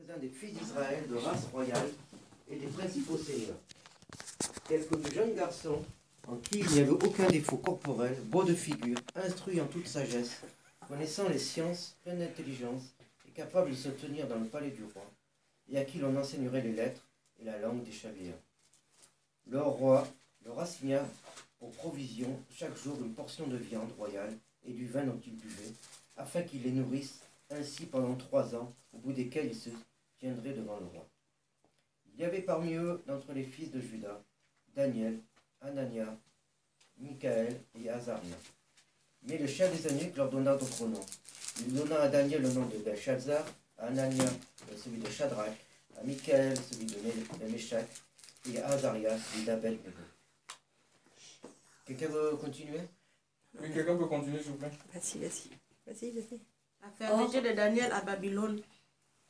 quelques-uns des fils d'Israël de race royale et des principaux seigneurs. Quelques jeunes garçons en qui il n'y avait aucun défaut corporel, beau de figure, instruits en toute sagesse, connaissant les sciences, pleins d'intelligence et capables de se tenir dans le palais du roi, et à qui l'on enseignerait les lettres et la langue des Chaldeens. Leur roi leur assigna pour provision chaque jour une portion de viande royale et du vin dont ils buvaient, afin qu'ils les nourrissent ainsi pendant 3 ans, au bout desquels ils se tiendraient devant le roi. Il y avait parmi eux, d'entre les fils de Juda, Daniel, Anania, Michaël et Azaria. Mais le chef des eunuques leur donna d'autres noms. Il donna à Daniel le nom de Belshazzar, à Anania celui de Shadrach, à Michaël celui de Meshach, et à Azaria celui d'Abed-Nego. Quelqu'un veut continuer? Oui, quelqu'un peut continuer, s'il vous plaît? Vas-y. La fermeté de Daniel à Babylone.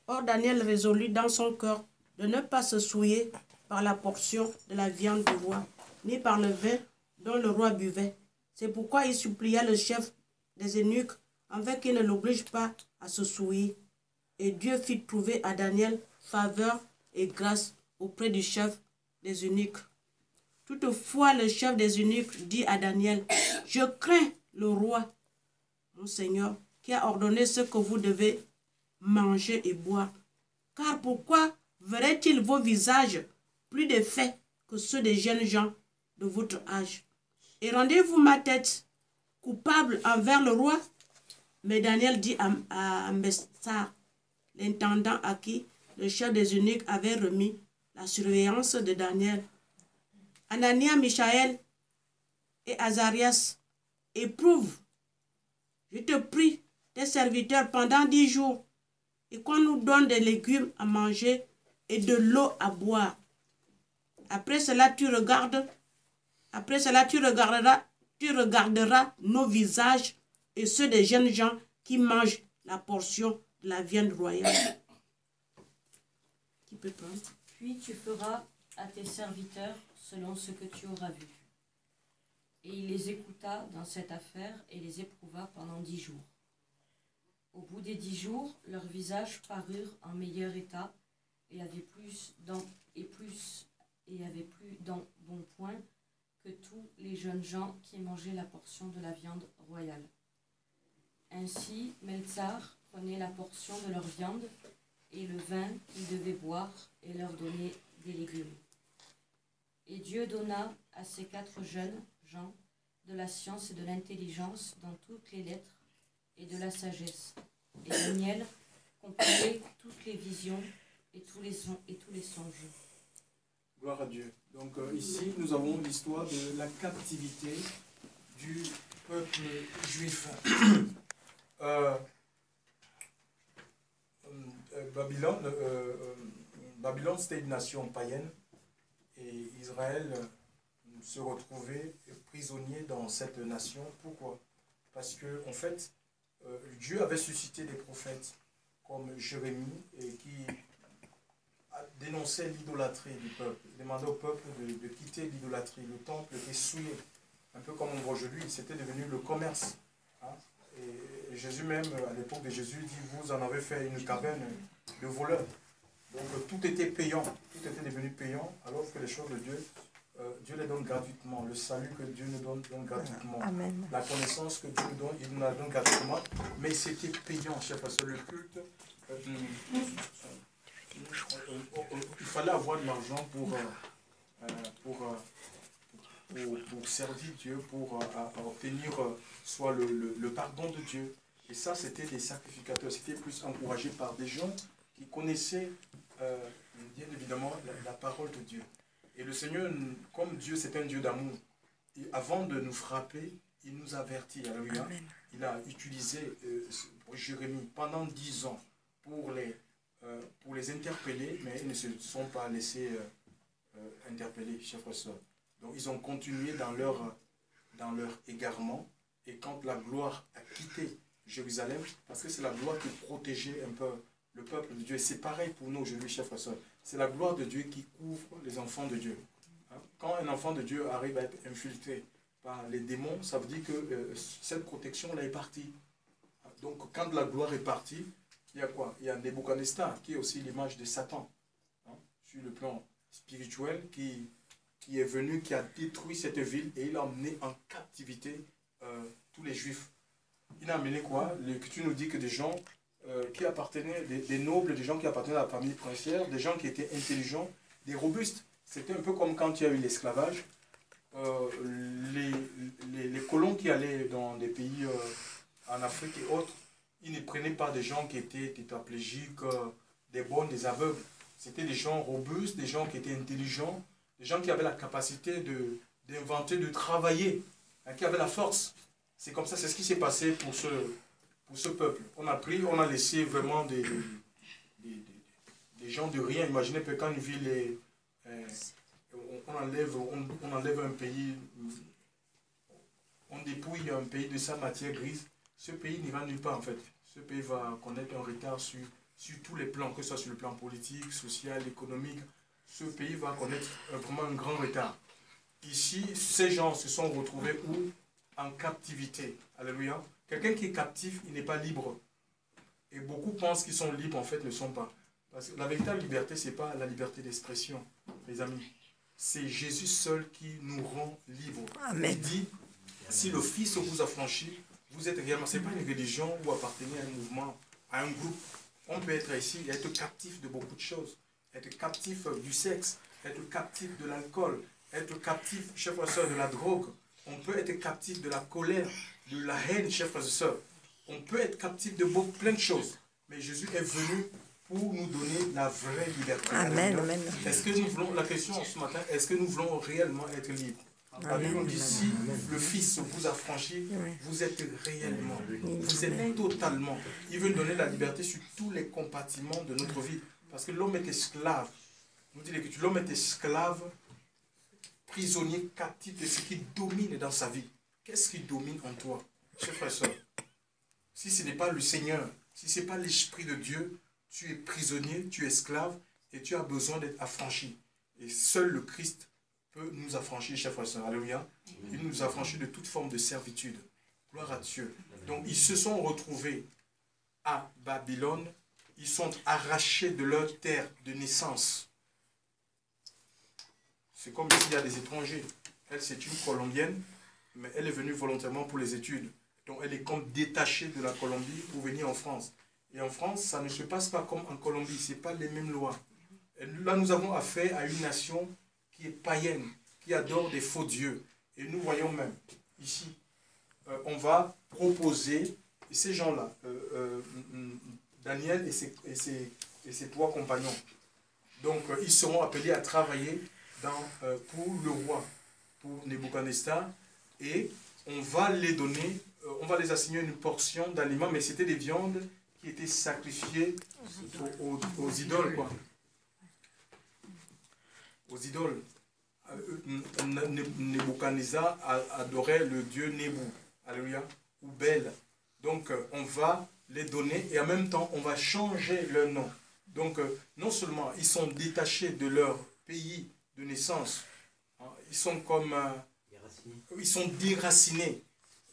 Or Daniel résolut dans son cœur de ne pas se souiller par la portion de la viande du roi, ni par le vin dont le roi buvait. C'est pourquoi il supplia le chef des eunuques afin qu'il ne l'oblige pas à se souiller. Et Dieu fit trouver à Daniel faveur et grâce auprès du chef des eunuques. Toutefois, le chef des eunuques dit à Daniel, « Je crains le roi, mon Seigneur, qui a ordonné ce que vous devez manger et boire. Car pourquoi verrait-il vos visages plus défaits que ceux des jeunes gens de votre âge? Et rendez-vous ma tête coupable envers le roi? » Mais Daniel dit à Messar, l'intendant à qui le chef des eunuques avait remis la surveillance de Daniel, « Anania, Michaël et Azarias, éprouve, je te prie, tes serviteurs pendant 10 jours, et qu'on nous donne des légumes à manger et de l'eau à boire. Après cela, tu regarderas nos visages et ceux des jeunes gens qui mangent la portion de la viande royale. » Qui peut prendre? Puis tu feras à tes serviteurs selon ce que tu auras vu. Et il les écouta dans cette affaire et les éprouva pendant 10 jours. Au bout des 10 jours, leurs visages parurent en meilleur état et avaient plus dans bon point que tous les jeunes gens qui mangeaient la portion de la viande royale. Ainsi, Meltsar prenait la portion de leur viande et le vin qu'ils devaient boire et leur donnait des légumes. Et Dieu donna à ces 4 jeunes gens de la science et de l'intelligence dans toutes les lettres et de la sagesse. Et Daniel comprenait toutes les visions et tous les songes. Gloire à Dieu. Donc ici, nous avons l'histoire de la captivité du peuple juif. Babylone, c'était une nation païenne et Israël se retrouvait prisonnier dans cette nation. Pourquoi? Parce que, en fait, Dieu avait suscité des prophètes comme Jérémie et qui dénonçait l'idolâtrie du peuple. Il demandait au peuple de quitter l'idolâtrie. Le temple était souillé. Un peu comme on voit aujourd'hui, c'était devenu le commerce. Hein? Et Jésus même, à l'époque de Jésus, dit, vous en avez fait une caverne de voleurs. Donc tout était payant, tout était devenu payant, alors que les choses de Dieu, Dieu les donne gratuitement. Le salut que Dieu nous donne gratuitement. Amen. La connaissance que Dieu nous donne, il nous la donne gratuitement. Mais c'était payant, chef, parce que le culte, il fallait avoir de l'argent pour servir Dieu, pour obtenir soit le pardon de Dieu. Et ça, c'était des sacrificateurs. C'était plus encouragé par des gens qui connaissaient bien évidemment la parole de Dieu. Et le Seigneur, comme Dieu, c'est un Dieu d'amour, avant de nous frapper, il nous avertit. Alléluia. Il a utilisé Jérémie pendant 10 ans pour les interpeller, mais ils ne se sont pas laissés interpeller, chers frères et sœurs. Donc ils ont continué dans leur égarement, et quand la gloire a quitté Jérusalem, parce que c'est la gloire qui protégeait un peu le peuple de Dieu, et c'est pareil pour nous aujourd'hui, chers frères et sœurs. C'est la gloire de Dieu qui couvre les enfants de Dieu. Quand un enfant de Dieu arrive à être infiltré par les démons, ça veut dire que cette protection-là est partie. Donc quand la gloire est partie, il y a quoi? Il y a Nebuchadnezzar, qui est aussi l'image de Satan, hein, sur le plan spirituel, qui est venu, qui a détruit cette ville et il a emmené en captivité tous les Juifs. Il a amené quoi? Tu nous dis que des gens qui appartenaient, des nobles, des gens qui appartenaient à la famille princière, des gens qui étaient intelligents, des robustes. C'était un peu comme quand il y a eu l'esclavage. Les colons qui allaient dans des pays en Afrique et autres, ils ne prenaient pas des gens qui étaient tétraplégiques, des bonnes, des aveugles. C'était des gens robustes, des gens qui étaient intelligents, des gens qui avaient la capacité d'inventer, de travailler, hein, qui avaient la force. C'est comme ça, c'est ce qui s'est passé pour ce peuple. On a pris, on a laissé vraiment des gens de rien. Imaginez que quand une ville est... on enlève un pays, on dépouille un pays de sa matière grise, ce pays n'ira nulle part en fait. Ce pays va connaître un retard sur tous les plans, que ce soit sur le plan politique, social, économique. Ce pays va connaître vraiment un grand retard. Ici, ces gens se sont retrouvés où? En captivité. Alléluia. Quelqu'un qui est captif, il n'est pas libre. Et beaucoup pensent qu'ils sont libres, en fait, ne le sont pas. Parce que la véritable liberté, ce n'est pas la liberté d'expression, mes amis. C'est Jésus seul qui nous rend libres. Amen. Il dit, si le Fils vous a franchi, vous êtes réellement... Ce n'est pas une religion ou appartenir à un mouvement, à un groupe. On peut être ici et être captif de beaucoup de choses. Être captif du sexe, être captif de l'alcool, être captif, chers frères et sœurs, de la drogue. On peut être captif de la colère, de la haine, chers frères et sœurs. On peut être captif de plein de choses. Mais Jésus est venu pour nous donner la vraie liberté. Amen. Amen. Est-ce que nous voulons, la question ce matin, est-ce que nous voulons réellement être libres? La Bible dit, si le Fils vous a franchi, vous êtes réellement, vous êtes totalement. Il veut nous donner la liberté sur tous les compartiments de notre vie. Parce que l'homme est esclave. Nous dit l'Écriture, l'homme est esclave, prisonnier, captif de ce qui domine dans sa vie. Qu'est-ce qui domine en toi, chers frères et sœurs? Si ce n'est pas le Seigneur, si ce n'est pas l'Esprit de Dieu, tu es prisonnier, tu es esclave et tu as besoin d'être affranchi. Et seul le Christ peut nous affranchir, chers frères et sœurs. Alléluia. Il nous affranchit de toute forme de servitude. Gloire à Dieu. Donc ils se sont retrouvés à Babylone. Ils sont arrachés de leur terre de naissance. C'est comme s'il y a des étrangers. Elle, c'est une Colombienne, mais elle est venue volontairement pour les études. Donc elle est comme détachée de la Colombie pour venir en France. Et en France, ça ne se passe pas comme en Colombie. Ce n'est pas les mêmes lois. Et là, nous avons affaire à une nation qui est païenne, qui adore des faux dieux. Et nous voyons même ici, on va proposer, et ces gens-là, Daniel et ses 3 compagnons, donc ils seront appelés à travailler pour le roi, pour Nebuchadnezzar, et on va les donner, on va les assigner une portion d'aliments, mais c'était des viandes qui étaient sacrifiées aux idoles, quoi. Aux idoles. Nebuchadnezzar adorait le dieu Nebu, alléluia, ou Bel. Donc on va les donner et en même temps on va changer leur nom. Donc non seulement ils sont détachés de leur pays de naissance, hein, ils sont comme ils sont déracinés.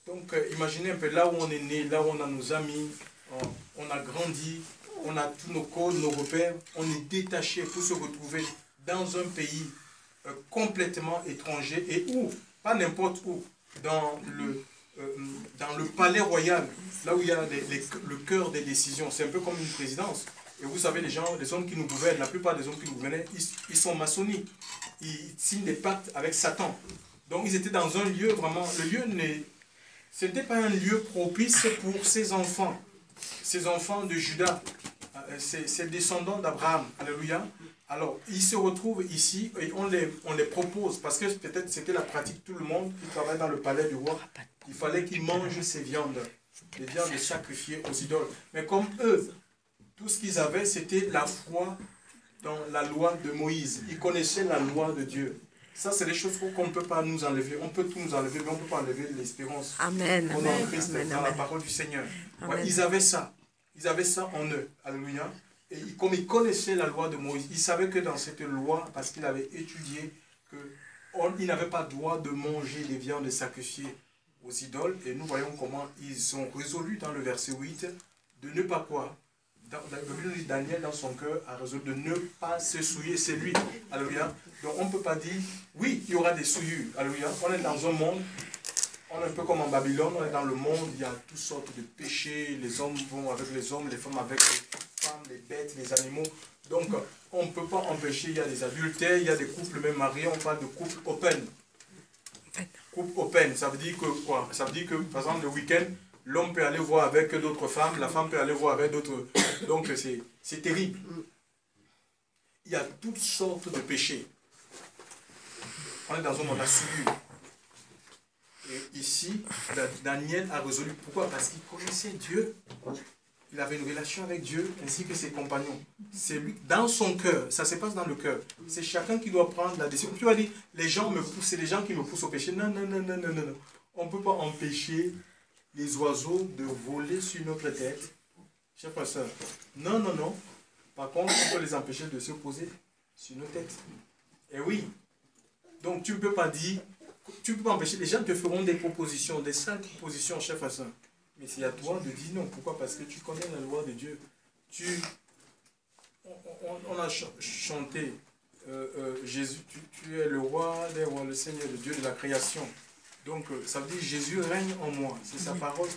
Donc imaginez un peu là où on est né, là où on a nos amis, on a grandi, on a tous nos codes, nos repères, on est détaché pour se retrouver dans un pays complètement étranger et où, pas n'importe où, dans le palais royal, là où il y a le cœur des décisions. C'est un peu comme une présidence. Et vous savez, les hommes qui nous gouvernent, la plupart des hommes qui nous gouvernaient, ils sont maçonniques. Ils signent des pactes avec Satan. Donc ils étaient dans un lieu vraiment, le lieu ce n'était pas un lieu propice pour ces enfants de Judas, ces descendants d'Abraham. Alléluia. Alors, ils se retrouvent ici et on les propose, parce que peut-être c'était la pratique, tout le monde qui travaille dans le palais du roi, il fallait qu'ils mangent ces viandes, les viandes sacrifiées aux idoles. Mais comme eux, tout ce qu'ils avaient, c'était la foi dans la loi de Moïse. Ils connaissaient la loi de Dieu. Ça, c'est des choses qu'on ne peut pas nous enlever. On peut tout nous enlever, mais on ne peut pas enlever l'espérance qu'on a en Christ, dans la parole du Seigneur. Ouais, ils avaient ça. Ils avaient ça en eux. Alléluia. Et comme ils connaissaient la loi de Moïse, ils savaient que dans cette loi, parce qu'ils avaient étudié, qu'ils n'avaient pas droit de manger les viandes sacrifiées aux idoles. Et nous voyons comment ils ont résolu dans le verset 8 de ne pas quoi? Daniel, dans son cœur, a résolu de ne pas se souiller. C'est lui. Alléluia. Donc on ne peut pas dire, oui, il y aura des souillures. Alléluia. On est dans un monde, on est un peu comme en Babylone, on est dans le monde, il y a toutes sortes de péchés. Les hommes vont avec les hommes, les femmes avec les femmes, les bêtes, les animaux. Donc on ne peut pas empêcher, il y a des adultères, il y a des couples même mariés, on parle de couple open. Couple open, ça veut dire que quoi? Ça veut dire que, par exemple, le week-end, l'homme peut aller voir avec d'autres femmes, la femme peut aller voir avec d'autres. Donc c'est terrible. Il y a toutes sortes de péchés. On est dans un monde à souillure. Et ici, Daniel a résolu. Pourquoi? Parce qu'il connaissait Dieu. Il avait une relation avec Dieu ainsi que ses compagnons. C'est lui, dans son cœur, ça se passe dans le cœur. C'est chacun qui doit prendre la décision. Tu vas dire, les gens me poussent, c'est les gens qui me poussent au péché. Non, non, non, non, non, non, non. On ne peut pas empêcher les oiseaux de voler sur notre tête. Chers frères et sœurs, non, non, non. Par contre, on peut les empêcher de se poser sur nos têtes. Et oui. Donc, tu ne peux pas dire, tu ne peux pas empêcher, les gens te feront des propositions, des sales propositions, chers frères et sœurs. Mais c'est à toi de dire non. Pourquoi? Parce que tu connais la loi de Dieu. On a chanté, Jésus, tu es le roi des rois, le Seigneur, le Dieu de la création. Donc, ça veut dire Jésus règne en moi. C'est sa parole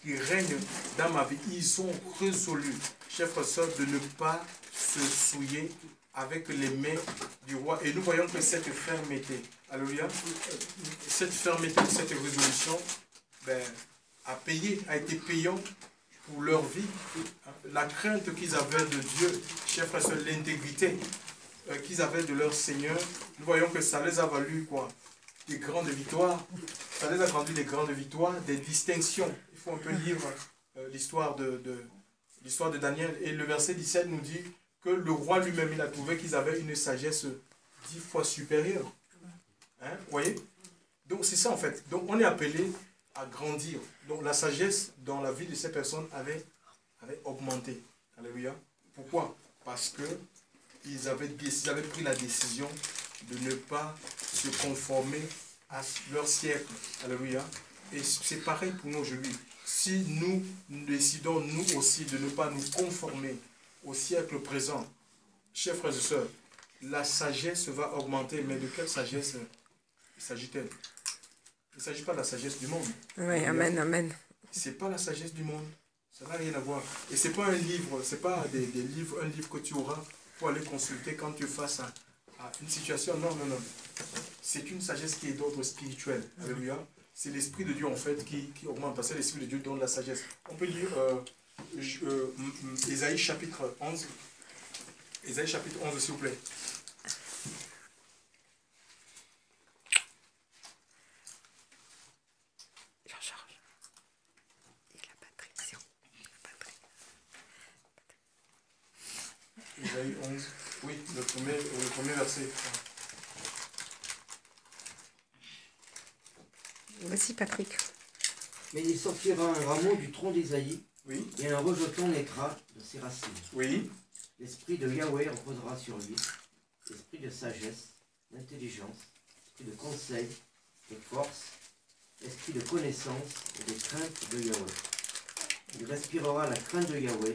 qui règne dans ma vie. Ils ont résolu, chers frères et sœurs, de ne pas se souiller avec les mains du roi. Et nous voyons que cette fermeté, alléluia, cette fermeté, cette résolution, a été payant pour leur vie. La crainte qu'ils avaient de Dieu, chers frères et sœurs, l'intégrité qu'ils avaient de leur Seigneur, nous voyons que ça les a valu quoi? Des grandes victoires. Ça les a rendu des grandes victoires, des distinctions. Il faut un peu lire l'histoire de Daniel. Et le verset 17 nous dit que le roi lui-même, il a trouvé qu'ils avaient une sagesse 10 fois supérieure. Hein? Vous voyez? Donc c'est ça en fait. Donc on est appelé à grandir. Donc la sagesse dans la vie de ces personnes avait augmenté. Alléluia. Pourquoi? Parce que ils avaient pris la décision de ne pas se conformer à leur siècle. Alléluia. Et c'est pareil pour nous aujourd'hui. Si nous décidons, nous aussi, de ne pas nous conformer au siècle présent, chers frères et sœurs, la sagesse va augmenter. Mais de quelle sagesse s'agit-elle? Il ne s'agit pas de la sagesse du monde. Oui, amen, amen. Ce n'est pas la sagesse du monde. Ça n'a rien à voir. Et ce n'est pas un livre, ce n'est pas un livre que tu auras pour aller consulter quand tu es face à une situation. Non, non, non. C'est une sagesse qui est d'ordre spirituel. Alléluia. C'est l'Esprit de Dieu en fait qui augmente. Parce que l'Esprit de Dieu donne la sagesse. On peut lire Ésaïe chapitre 11. Ésaïe chapitre 11, s'il vous plaît. Ésaïe 11, oui, le premier verset. Vas-y, Patrick. Mais il sortira un rameau du tronc d'Ésaïe, Oui. et un rejeton naîtra de ses racines. Oui. L'esprit de Yahweh reposera sur lui, l'esprit de sagesse, d'intelligence, esprit de conseil, de force, esprit de connaissance et de crainte de Yahweh. Il respirera la crainte de Yahweh,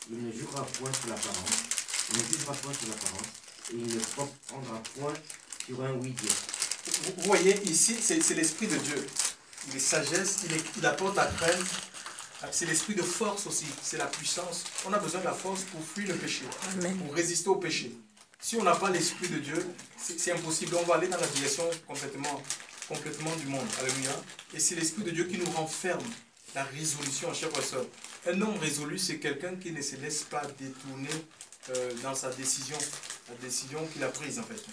il ne jugera point sur l'apparence, il ne jugera point sur l'apparence, et il ne prendra point sur un oui-dire. Vous voyez, ici, c'est l'Esprit de Dieu. Il est sagesse, il apporte la crainte. C'est l'esprit de force aussi, c'est la puissance. On a besoin de la force pour fuir le péché, Amen. Pour résister au péché. Si on n'a pas l'Esprit de Dieu, c'est impossible. On va aller dans la direction complètement du monde. Alléluia. Et c'est l'Esprit de Dieu qui nous renferme la résolution, chers frères et sœurs. Un homme résolu, c'est quelqu'un qui ne se laisse pas détourner dans sa décision, la décision qu'il a prise en fait.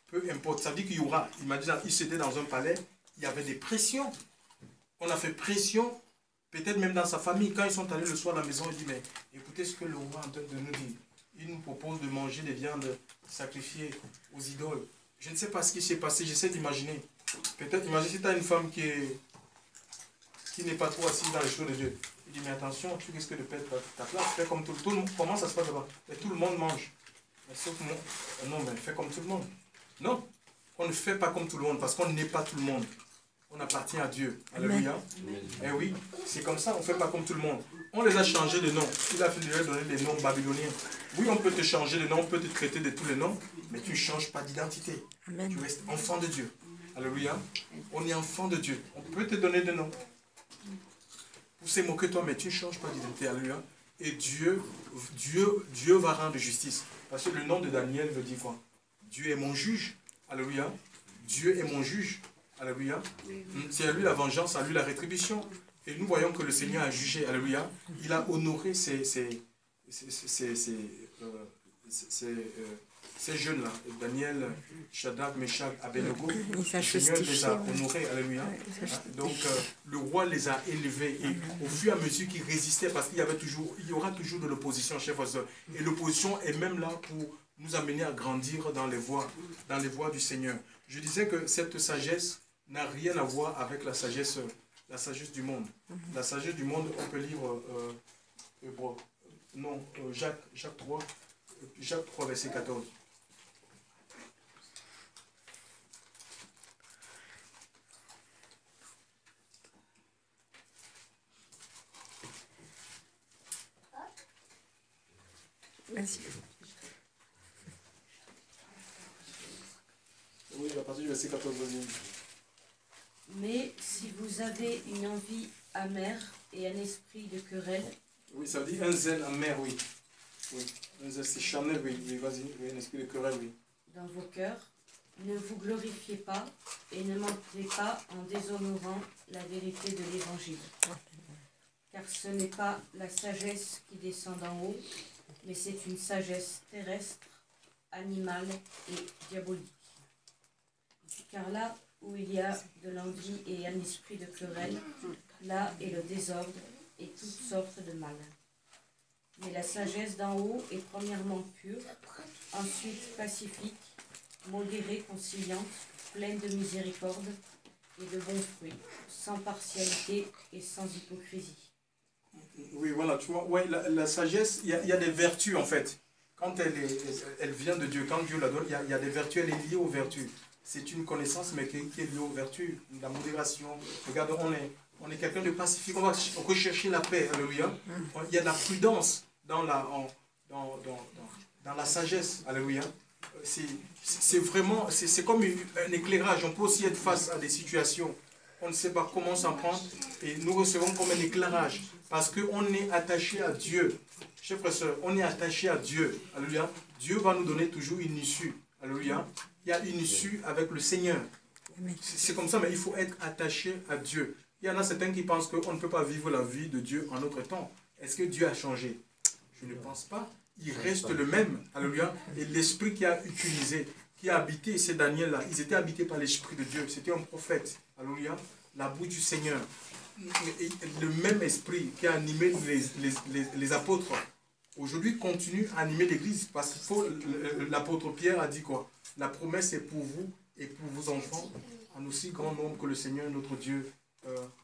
Peu importe, ça veut dire qu'il y aura, imagine, il s'était dans un palais, il y avait des pressions. On a fait pression, peut-être même dans sa famille, quand ils sont allés le soir à la maison, il dit, mais écoutez ce que le roi est en train de nous dire. Il nous propose de manger des viandes sacrifiées aux idoles. Je ne sais pas ce qui s'est passé, j'essaie d'imaginer. Peut-être, imagine si tu as une femme qui n'est pas trop assise dans les choses de Dieu. Il dit, mais attention, tu risques de perdre ta place, fais comme tout le monde. Comment ça se passe là-bas? Tout le monde mange. Mais sauf moi. Non, mais fais comme tout le monde. Non, on ne fait pas comme tout le monde parce qu'on n'est pas tout le monde. On appartient à Dieu. Alléluia. Eh oui, c'est comme ça, on ne fait pas comme tout le monde. On les a changés de nom. Il a fallu leur donner des noms babyloniens. Oui, on peut te changer de nom, on peut te traiter de tous les noms, mais tu ne changes pas d'identité. Tu restes enfant de Dieu. Alléluia. On est enfant de Dieu. On peut te donner des noms. Pour se moquer de toi, mais tu ne changes pas d'identité. Alléluia. Et Dieu va rendre justice. Parce que le nom de Daniel veut dire quoi? Dieu est mon juge. Alléluia. Dieu est mon juge. Alléluia. C'est à lui la vengeance, à lui la rétribution. Et nous voyons que le Seigneur a jugé. Alléluia. Il a honoré ces jeunes-là. Daniel, Shadrach, Meshach, Abednego. Le Seigneur les a honorés. Alléluia. Donc, le roi les a élevés. Et au fur et à mesure qu'ils résistaient, parce qu'il y aura toujours de l'opposition, chers frères et sœurs. Et l'opposition est même là pour nous amener à grandir dans les voies du Seigneur. Je disais que cette sagesse n'a rien à voir avec la sagesse du monde. La sagesse du monde, on peut lire Jacques 3, verset 14. Vas-y. Oui, à partir du verset 14, vas-y. Mais si vous avez une envie amère et un esprit de querelle... Oui, ça veut dire un zèle amer, oui. Oui. Un zèle, c'est charnel, oui. Oui, vas-y, oui, un esprit de querelle, oui. Dans vos cœurs, ne vous glorifiez pas et ne mentez pas en déshonorant la vérité de l'Évangile. Car ce n'est pas la sagesse qui descend d'en haut, mais c'est une sagesse terrestre, animale et diabolique. Car là où il y a de l'envie et un esprit de querelle, là est le désordre et toutes sortes de mal. Mais la sagesse d'en haut est premièrement pure, ensuite pacifique, modérée, conciliante, pleine de miséricorde et de bons fruits, sans partialité et sans hypocrisie. Oui, voilà, tu vois, ouais, la sagesse, il y a des vertus en fait. Quand elle vient de Dieu, quand Dieu la donne, il y a des vertus, elle est liée aux vertus. C'est une connaissance, mais qui est liée aux vertus, la modération. Regarde, on est quelqu'un de pacifique, on va rechercher la paix, alléluia. Il y a de la prudence dans la sagesse, alléluia. C'est vraiment, c'est comme un éclairage. On peut aussi être face à des situations, on ne sait pas comment s'en prendre, et nous recevons comme un éclairage, parce qu'on est attaché à Dieu. Chers frères et sœurs, on est attaché à Dieu, alléluia. Dieu va nous donner toujours une issue, alléluia. Il y a une issue avec le Seigneur. C'est comme ça, mais il faut être attaché à Dieu. Il y en a certains qui pensent qu'on ne peut pas vivre la vie de Dieu en notre temps. Est-ce que Dieu a changé? Je ne pense pas. Il reste le même. Alléluia. Et l'esprit qui a utilisé, qui a habité ces Daniel-là, ils étaient habités par l'esprit de Dieu. C'était un prophète. Alléluia. La bouche du Seigneur. Le même esprit qui a animé les apôtres, aujourd'hui continue à animer l'église. Parce que l'apôtre Pierre a dit quoi? La promesse est pour vous et pour vos enfants, en aussi grand nombre que le Seigneur notre Dieu.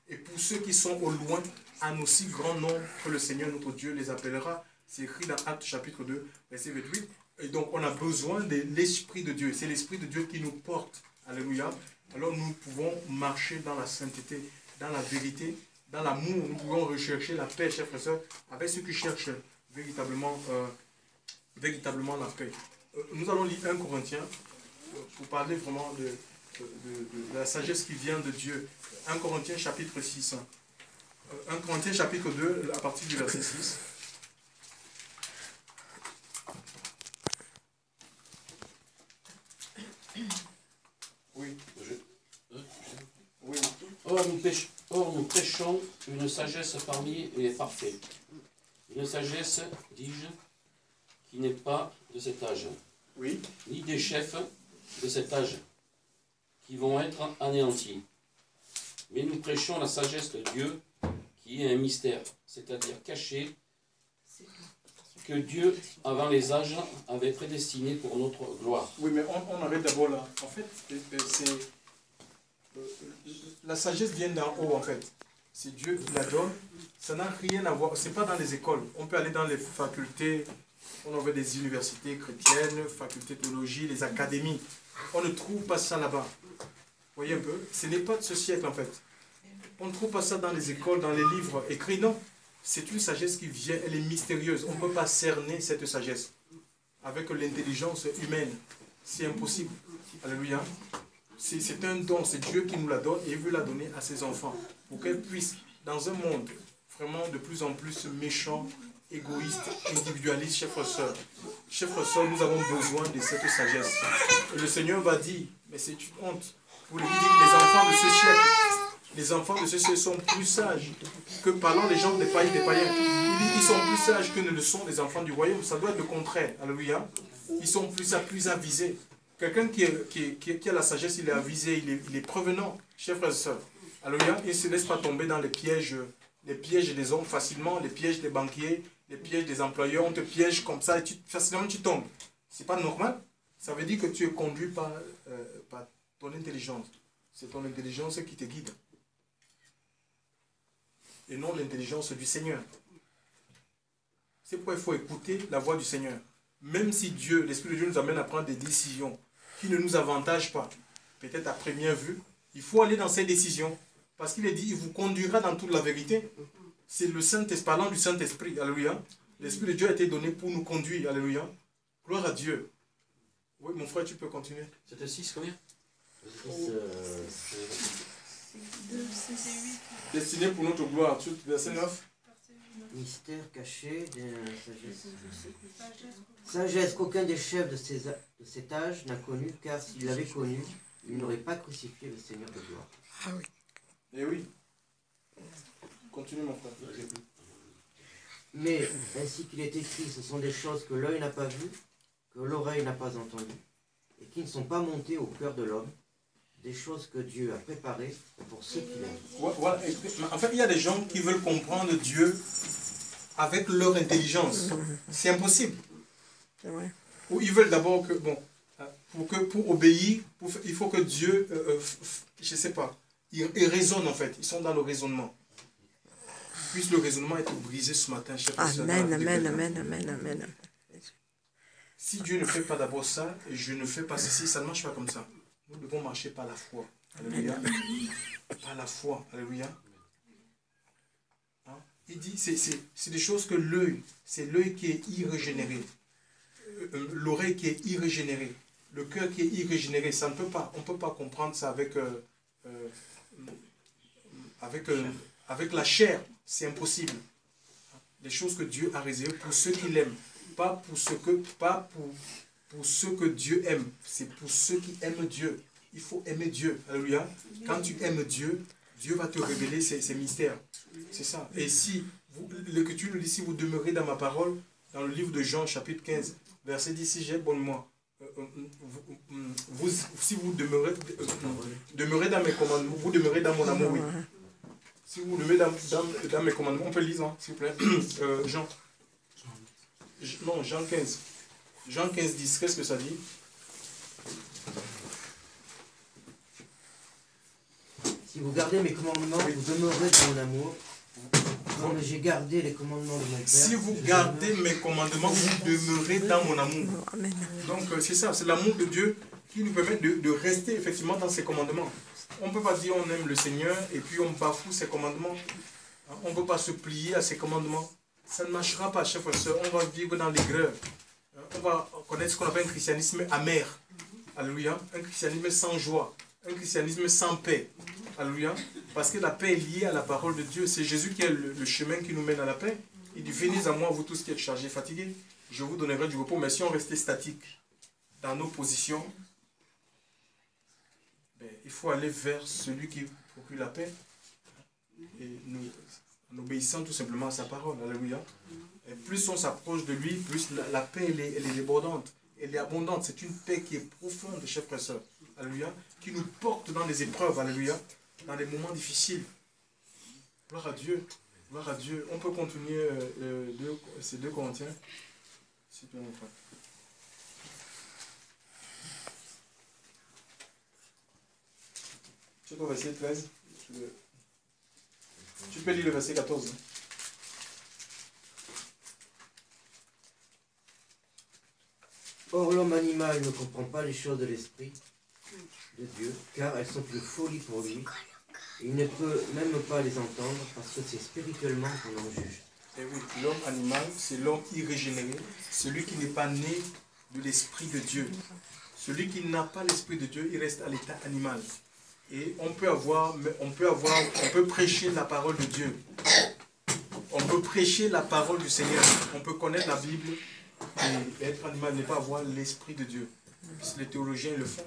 Et pour ceux qui sont au loin, en aussi grand nombre que le Seigneur notre Dieu les appellera. C'est écrit dans Actes chapitre 2, verset 28. Et donc on a besoin de l'Esprit de Dieu. C'est l'Esprit de Dieu qui nous porte. Alléluia. Alors nous pouvons marcher dans la sainteté, dans la vérité, dans l'amour. Nous pouvons rechercher la paix, chers frères et sœurs, avec ceux qui cherchent véritablement la paix. Nous allons lire 1 Corinthiens pour parler vraiment de la sagesse qui vient de Dieu. 1 Corinthiens chapitre 6. 1 Corinthiens chapitre 2, à partir du verset 6. Oui. Oui. Or, nous prêchons une sagesse parmi les parfaits. Une sagesse, dis-je, qui n'est pas de cet âge. Oui. Ni des chefs de cet âge, qui vont être anéantis. Mais nous prêchons la sagesse de Dieu, qui est un mystère, c'est-à-dire caché, que Dieu, avant les âges, avait prédestiné pour notre gloire. Oui, mais on arrête d'abord là. En fait, la sagesse vient d'en haut, en fait. C'est Dieu qui la donne. Ça n'a rien à voir. C'est pas dans les écoles. On peut aller dans les facultés. On avait des universités chrétiennes, facultés de théologie, les académies. On ne trouve pas ça là-bas. Vous Voyez un peu, ce n'est pas de ce siècle en fait. On ne trouve pas ça dans les écoles, dans les livres écrits, non. C'est une sagesse qui vient, elle est mystérieuse. On ne peut pas cerner cette sagesse avec l'intelligence humaine. C'est impossible. Alléluia. C'est un don, c'est Dieu qui nous la donne et il veut la donner à ses enfants pour qu'elles puissent, dans un monde vraiment de plus en plus méchant, égoïste, individualiste, chers frères et sœurs, nous avons besoin de cette sagesse. Et le Seigneur va dire, mais c'est une honte, pour lui dire que les enfants de ce siècle, les enfants de ce siècle sont plus sages que, parlant les gens des païens, ils sont plus sages que ne le sont les enfants du royaume. Ça doit être le contraire. Alléluia. Ils sont plus avisés. Quelqu'un qui a la sagesse, il est avisé, il est prévenant, chers frères et sœurs. Alléluia. Il ne se laisse pas tomber dans les pièges des hommes facilement, les pièges des banquiers, les pièges des employeurs. On te piège comme ça et facilement tu tombes. Ce n'est pas normal. Ça veut dire que tu es conduit par ton intelligence. C'est ton intelligence qui te guide. Et non l'intelligence du Seigneur. C'est pourquoi il faut écouter la voix du Seigneur. Même si Dieu, l'Esprit de Dieu nous amène à prendre des décisions qui ne nous avantagent pas, peut-être à première vue, il faut aller dans ces décisions. Parce qu'il est dit, il vous conduira dans toute la vérité. C'est le Saint-Esprit, parlant du Saint-Esprit, alléluia. L'Esprit de Dieu a été donné pour nous conduire, alléluia. Gloire à Dieu. Oui, mon frère, tu peux continuer. C'était 6 combien? Destiné pour notre gloire, verset 9. Mystère caché de la sagesse. Sagesse qu'aucun des chefs de cet âge n'a connue, car s'il l'avait connue, il n'aurait pas crucifié le Seigneur de gloire. Ah oui. Eh oui. Continue, mon frère. Mais, ainsi qu'il est écrit, ce sont des choses que l'œil n'a pas vues, que l'oreille n'a pas entendues, et qui ne sont pas montées au cœur de l'homme, des choses que Dieu a préparées pour ceux qui l'aiment. Voilà. En fait, il y a des gens qui veulent comprendre Dieu avec leur intelligence. C'est impossible. Ouais. Ou ils veulent d'abord que, bon, pour obéir, il faut que Dieu, je ne sais pas, ils raisonnent en fait. Ils sont dans le raisonnement. Puisse le raisonnement être brisé ce matin. Amen, amen, amen, amen, amen. Si Dieu ne fait pas d'abord ça, et je ne fais pas ceci, ça ne marche pas comme ça. Nous devons marcher par la foi. Alléluia. Par la foi. Alléluia. Hein? Il dit, c'est des choses que l'œil, c'est l'œil qui est irrégénéré. L'oreille qui est irrégénérée. Le cœur qui est irrégénéré. Ça ne peut pas, on ne peut pas comprendre ça avec la chair. C'est impossible. Les choses que Dieu a réservées pour ceux qui l'aiment. Pas pour ceux que Dieu aime. C'est pour ceux qui aiment Dieu. Il faut aimer Dieu. Alléluia. Quand tu aimes Dieu, Dieu va te révéler ses mystères. C'est ça. Et si, l'Écriture nous dit, si vous demeurez dans ma parole, dans le livre de Jean, chapitre 15, verset 10, si j'ai bonne mémoire, si vous demeurez dans mes commandements, vous demeurez dans mon amour, oui. Si vous demeurez dans mes commandements, on peut lire, hein, s'il vous plaît. Jean 15. Jean 15, 10, qu'est-ce que ça dit? Si vous gardez mes commandements, vous demeurez dans mon amour, comme j'ai gardé les commandements de mon Père. Si vous gardez mes commandements, vous demeurez dans mon amour. Amen. Donc c'est ça, c'est l'amour de Dieu qui nous permet de rester effectivement dans ses commandements. On ne peut pas dire on aime le Seigneur et puis on bafoue ses commandements. On ne peut pas se plier à ses commandements. Ça ne marchera pas, chers frères et sœurs. On va vivre dans l'aigreur. On va connaître ce qu'on appelle un christianisme amer. Alléluia. Un christianisme sans joie. Un christianisme sans paix. Alléluia. Parce que la paix est liée à la parole de Dieu. C'est Jésus qui est le chemin qui nous mène à la paix. Il dit, venez à moi, vous tous qui êtes chargés et fatigués. Je vous donnerai du repos. Mais si on restait statique dans nos positions, il faut aller vers celui qui procure la paix. Et en obéissant tout simplement à sa parole. Alléluia. Et plus on s'approche de lui, plus la paix elle est débordante. Elle est abondante. C'est une paix qui est profonde, chers frères et sœurs. Alléluia. Qui nous porte dans les épreuves. Alléluia. Dans les moments difficiles. Gloire à Dieu. Gloire à Dieu. On peut continuer ces 2 Corinthiens. S'il te plaît, mon frère. Tu peux verset 13. Tu peux lire le verset 14. Or l'homme animal ne comprend pas les choses de l'esprit, de Dieu, car elles sont une folie pour lui. Il ne peut même pas les entendre parce que c'est spirituellement qu'on en juge. Et oui, l'homme animal, c'est l'homme irrégénéré, celui qui n'est pas né de l'Esprit de Dieu. Celui qui n'a pas l'Esprit de Dieu, il reste à l'état animal. Et on peut prêcher la parole de Dieu. On peut prêcher la parole du Seigneur. On peut connaître la Bible et être animal, ne pas avoir l'Esprit de Dieu. Puisque les théologiens le font.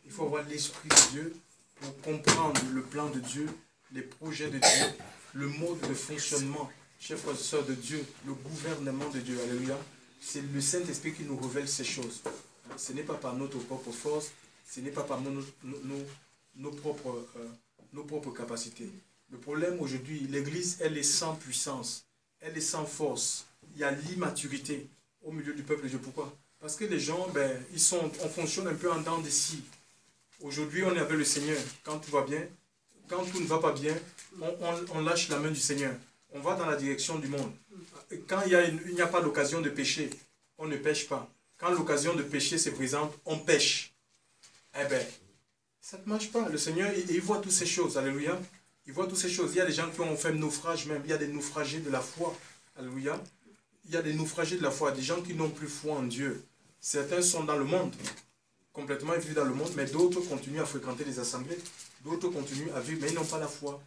Il faut avoir l'Esprit de Dieu pour comprendre le plan de Dieu, les projets de Dieu, le mode de fonctionnement, chers frères et sœurs de Dieu, le gouvernement de Dieu. Alléluia. C'est le Saint-Esprit qui nous révèle ces choses. Ce n'est pas par notre propre force, ce n'est pas par nos propres capacités. Le problème aujourd'hui, l'Église, elle est sans puissance, elle est sans force. Il y a l'immaturité au milieu du peuple de Dieu. Pourquoi? Parce que les gens, on fonctionne un peu en dents de scie. Aujourd'hui, on est avec le Seigneur. Quand tout va bien, quand tout ne va pas bien, on lâche la main du Seigneur. On va dans la direction du monde. Quand il n'y a pas l'occasion de pécher, on ne pêche pas. Quand l'occasion de pécher se présente, on pêche. Eh bien, ça ne marche pas. Le Seigneur, il voit toutes ces choses. Alléluia. Il voit toutes ces choses. Il y a des gens qui ont fait naufrage même. Il y a des naufragés de la foi. Alléluia. Il y a des naufragés de la foi. Des gens qui n'ont plus foi en Dieu. Certains sont dans le monde, complètement vivent dans le monde, mais d'autres continuent à fréquenter les assemblées. D'autres continuent à vivre, mais ils n'ont pas la foi.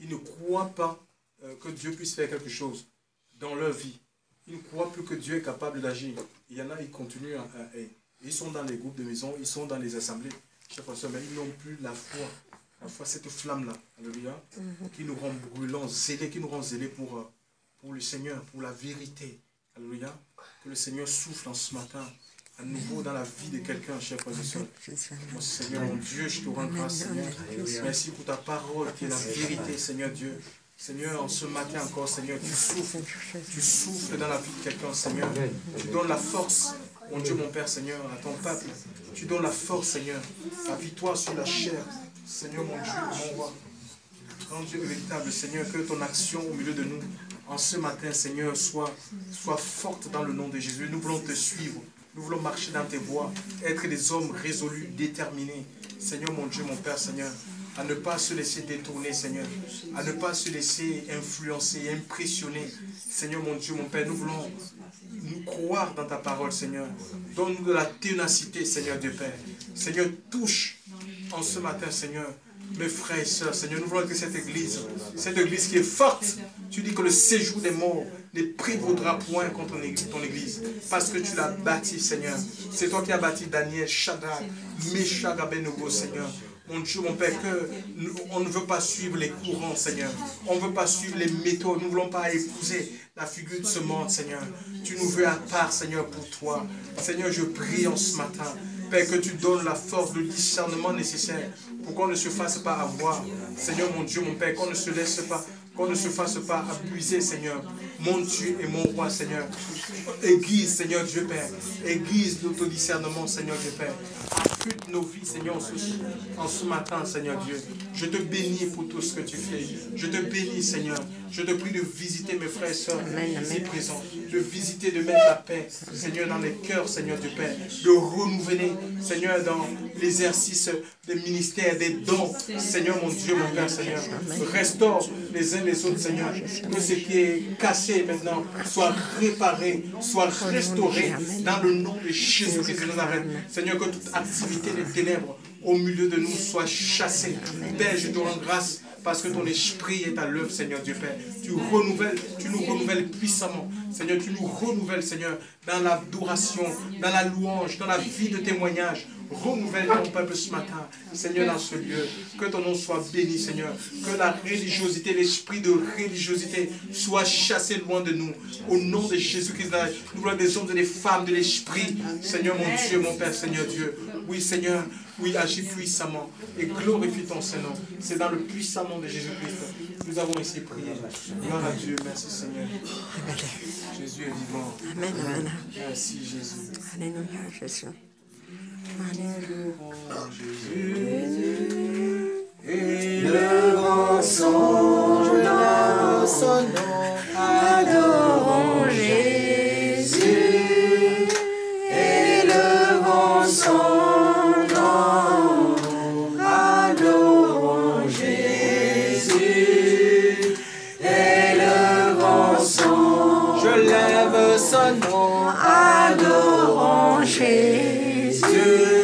Ils ne croient pas que Dieu puisse faire quelque chose dans leur vie. Ils ne croient plus que Dieu est capable d'agir. Il y en a, ils continuent ils sont dans les groupes de maison, ils sont dans les assemblées. Chers frères et sœurs, mais ils n'ont plus la foi. La foi, cette flamme-là, alléluia, qui nous rend brûlants, zélés, qui nous rend zélés pour le Seigneur, pour la vérité. Alléluia. Que le Seigneur souffle en ce matin, à nouveau dans la vie de quelqu'un, chers frères et sœurs. Mon Seigneur, mon Dieu, je te rends grâce, Seigneur. Merci pour ta parole qui est la vérité, Seigneur Dieu. Seigneur, en ce matin encore, Seigneur, tu souffles dans la vie de quelqu'un, Seigneur. Tu donnes la force, mon Dieu, mon Père, Seigneur, à ton peuple. Tu donnes la force, Seigneur. Appuie-toi sur la chair, Seigneur, mon Dieu, mon roi. Grand Dieu véritable, Seigneur, que ton action au milieu de nous, en ce matin, Seigneur, soit forte dans le nom de Jésus. Nous voulons te suivre. Nous voulons marcher dans tes voies, être des hommes résolus, déterminés. Seigneur, mon Dieu, mon Père, Seigneur, à ne pas se laisser détourner, Seigneur, à ne pas se laisser influencer, impressionner. Seigneur, mon Dieu, mon Père, nous voulons nous croire dans ta parole, Seigneur. Donne-nous de la ténacité, Seigneur Dieu Père. Seigneur, touche en ce matin, Seigneur, mes frères et sœurs, Seigneur. Nous voulons que cette église qui est forte, tu dis que le séjour des morts ne prévaudra point contre ton église, parce que tu l'as bâti, Seigneur. C'est toi qui as bâti Daniel, Shadrach, Meshach, Abednego, Seigneur. Mon Dieu, mon Père, on ne veut pas suivre les courants, Seigneur. On ne veut pas suivre les méthodes. Nous ne voulons pas épouser la figure de ce monde, Seigneur. Tu nous veux à part, Seigneur, pour toi. Seigneur, je prie en ce matin, Père, que tu donnes la force, le discernement nécessaire pour qu'on ne se fasse pas avoir. Seigneur, mon Dieu, mon Père, qu'on ne se fasse pas abuser, Seigneur. Mon Dieu et mon roi, Seigneur. Aiguise, Seigneur Dieu Père. Aiguise notre discernement, Seigneur Dieu Père. Affûte nos vies, Seigneur, en ce matin, Seigneur Dieu. Je te bénis pour tout ce que tu fais. Je te bénis, Seigneur. Je te prie de visiter mes frères et sœurs ici présents. De visiter, de mettre la paix, Seigneur, dans les cœurs, Seigneur Dieu Père. De renouveler, Seigneur, dans l'exercice des ministères, des dons. Seigneur, mon Dieu, mon Père, Seigneur. Restaure les uns les autres, Seigneur. Que ce qui est cassé maintenant soit réparé, soit restauré dans le nom de Jésus-Christ de Nazareth. Seigneur, que toute activité des ténèbres au milieu de nous soit chassée. Père, je te rends grâce parce que ton esprit est à l'œuvre, Seigneur Dieu Père. Tu nous renouvelles puissamment. Seigneur, tu nous renouvelles, Seigneur, dans l'adoration, dans la louange, dans la vie de témoignage. Renouvelle ton peuple ce matin, Seigneur, dans ce lieu. Que ton nom soit béni, Seigneur. Que la religiosité, l'esprit de religiosité soit chassé loin de nous. Au nom de Jésus-Christ, nous voulons des hommes et des femmes de l'esprit. Seigneur, mon Dieu, mon Père, Seigneur Dieu. Oui, Seigneur, oui, agis puissamment et glorifie ton Saint-Nom. C'est dans le puissant nom de Jésus-Christ. Nous avons ici prié. Gloire à Dieu. Merci, Seigneur. Jésus est vivant. Amen, amen. Merci, Jésus. Alléluia, Jésus. Et le grand songe dans son nom, adorons Jésus. Et le grand songe dans Jésus.